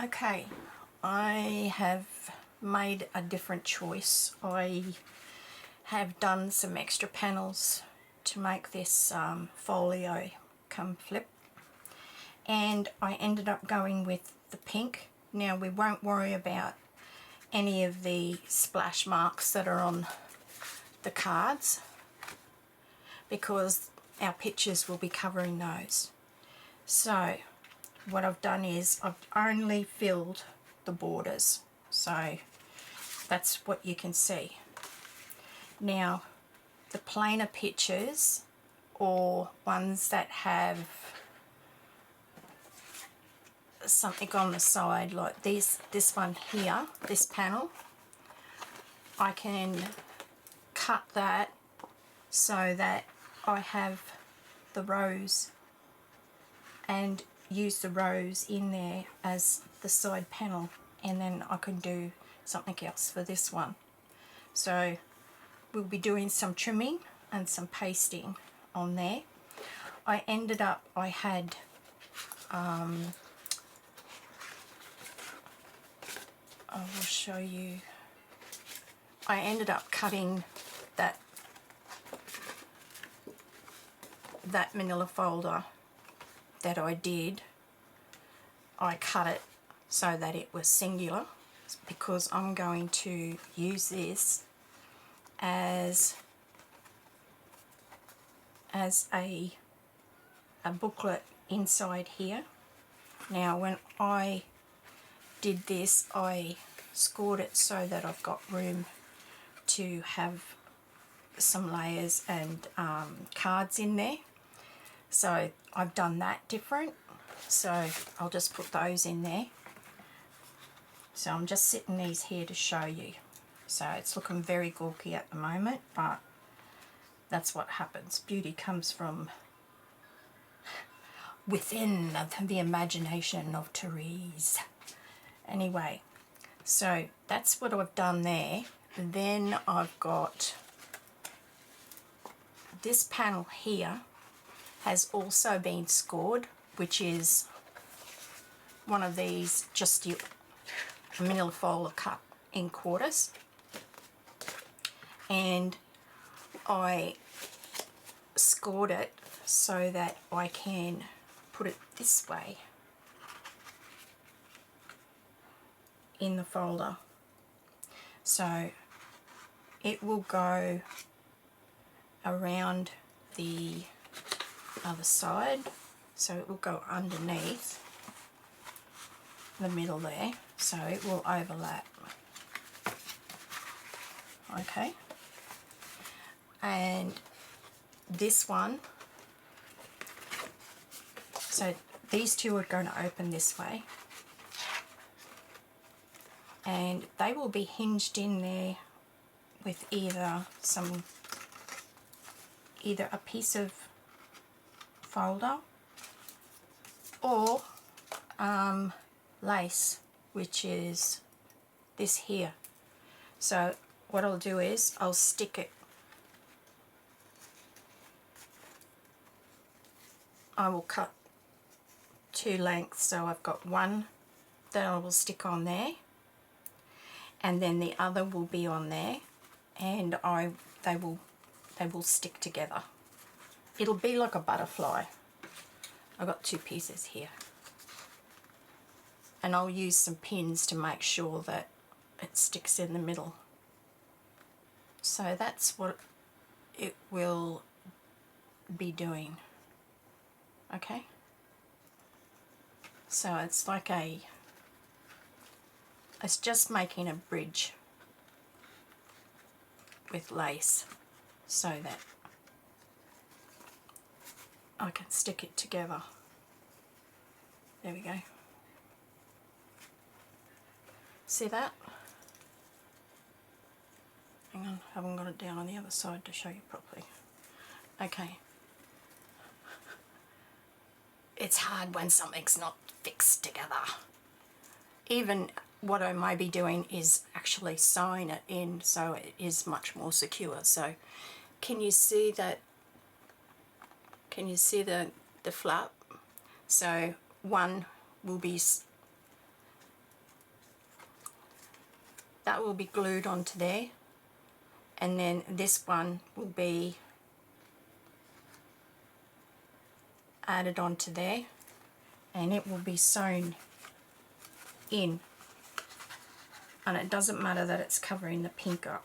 Okay, I have made a different choice. I have done some extra panels to make this folio come flip, and I ended up going with the pink. Now we won't worry about any of the splash marks that are on the cards because our pictures will be covering those. So what I've done is I've only filled the borders, so that's what you can see. Now the plainer pictures, or ones that have something on the side like this one here, this panel, I can cut that so that I have the rose and use the rose in there as the side panel, and then I can do something else for this one. So we'll be doing some trimming and some pasting on there. I had I will show you. I ended up cutting that manila folder that I did. I cut it so that it was singular because I'm going to use this as a booklet inside here. Now when I did this, I scored it so that I've got room to have some layers and cards in there. So I've done that different, so I'll just put those in there. So I'm just sitting these here to show you. So it's looking very gawky at the moment, but that's what happens. Beauty comes from within the imagination of Therese. Anyway, so that's what I've done there. Then I've got this panel here has also been scored, which is one of these, just your manila folder cut in quarters, and I scored it so that I can put it this way in the folder. So it will go around the other side, so it will go underneath the middle there, so it will overlap. Okay, and this one, so these two are going to open this way, and they will be hinged in there with either a piece of folder or lace, which is this here. So what I'll do is I'll stick it, I will cut two lengths, so I've got one that I will stick on there, and then the other will be on there, and they will stick together. It'll be like a butterfly. I've got two pieces here, and I'll use some pins to make sure that it sticks in the middle. So that's what it will be doing. Okay, so it's like it's just making a bridge with lace so that I can stick it together. There we go. See that? Hang on, I haven't got it down on the other side to show you properly. Okay. It's hard when something's not fixed together. Even what I may be doing is actually sewing it in so it is much more secure. So can you see that? Can you see the flap? So one will be that will be glued onto there, and then this one will be added onto there, and it will be sewn in, and it doesn't matter that it's covering the pink up,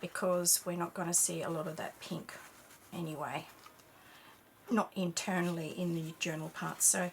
because we're not going to see a lot of that pink anyway, not internally in the journal part. So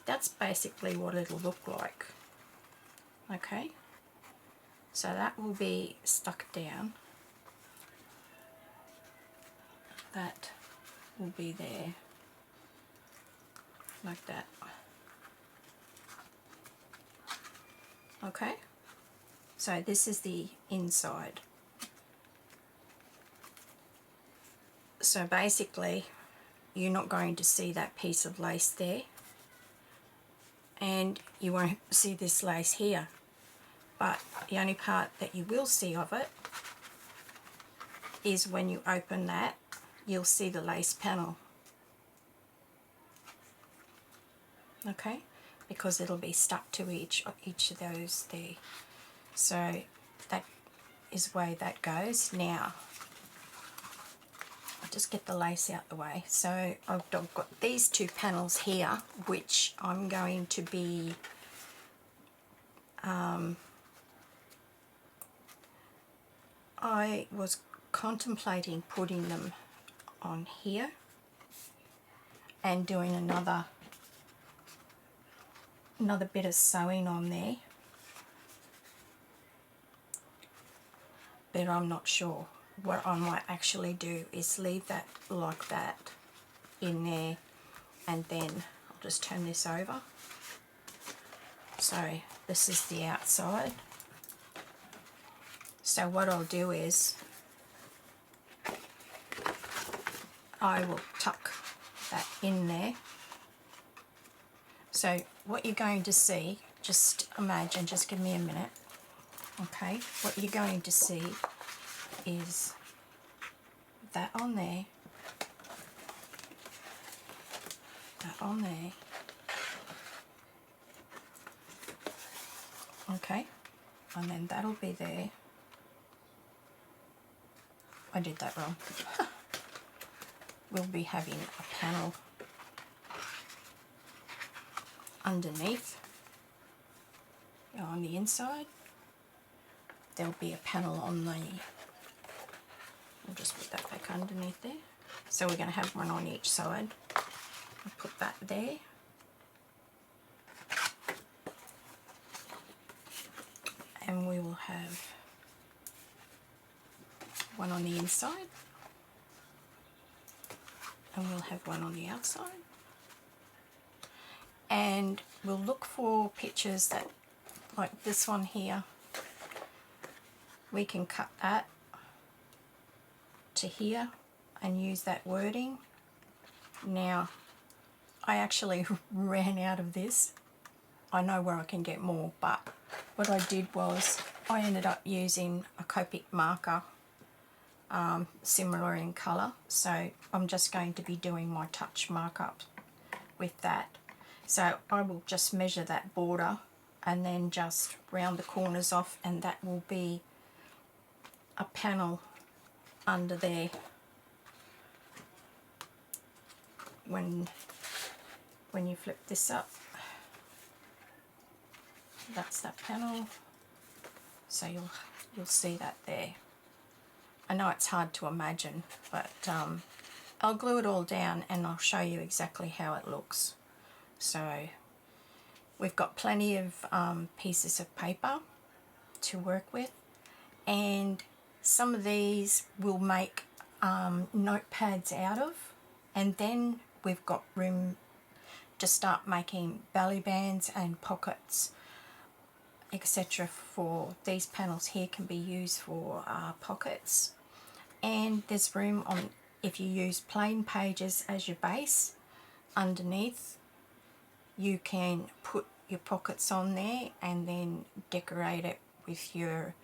that's basically what it'll look like. Okay, so that will be stuck down, that will be there like that. Okay, so this is the inside. So basically you're not going to see that piece of lace there, and you won't see this lace here, but the only part that you will see of it is when you open that, you'll see the lace panel. Okay, because it'll be stuck to each of those there. So that is the way that goes. Now I'll just get the lace out the way. So I've got these two panels here, which I'm going to be I was contemplating putting them on here and doing another bit of sewing on there, but I'm not sure. What I might actually do is leave that like that in there, and then I'll just turn this over. So this is the outside. So what I'll do is I will tuck that in there. So what you're going to see, just imagine, just give me a minute, okay, what you're going to see is that on there, that on there, okay, and then that'll be there. I did that wrong. We'll be having a panel underneath. On the inside there'll be a panel on the, we'll just put that back underneath there. So we're going to have one on each side. I'll put that there, and we will have one on the inside, and we'll have one on the outside. And we'll look for pictures that, like this one here, we can cut that to here and use that wording. Now I actually ran out of this. I know where I can get more, but what I did was I ended up using a Copic marker, similar in colour, so I'm just going to be doing my touch markup with that. So I will just measure that border and then just round the corners off, and that will be a panel under there. When you flip this up, that's that panel, so you'll see that there. I know it's hard to imagine, but I'll glue it all down and I'll show you exactly how it looks. So we've got plenty of pieces of paper to work with, and some of these we'll make notepads out of, and then we've got room to start making belly bands and pockets, etc. For these panels here can be used for pockets, and there's room on, if you use plain pages as your base underneath, you can put your pockets on there and then decorate it with your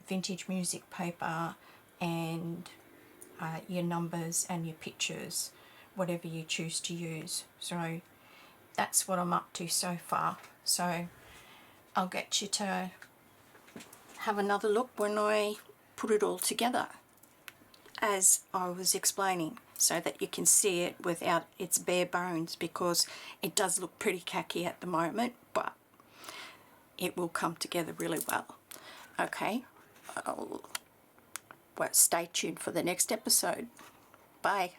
vintage music paper and your numbers and your pictures, whatever you choose to use. So that's what I'm up to so far. So I'll get you to have another look when I put it all together, as I was explaining, so that you can see it without its bare bones, because it does look pretty khaki at the moment, but it will come together really well. Okay, well, stay tuned for the next episode. Bye.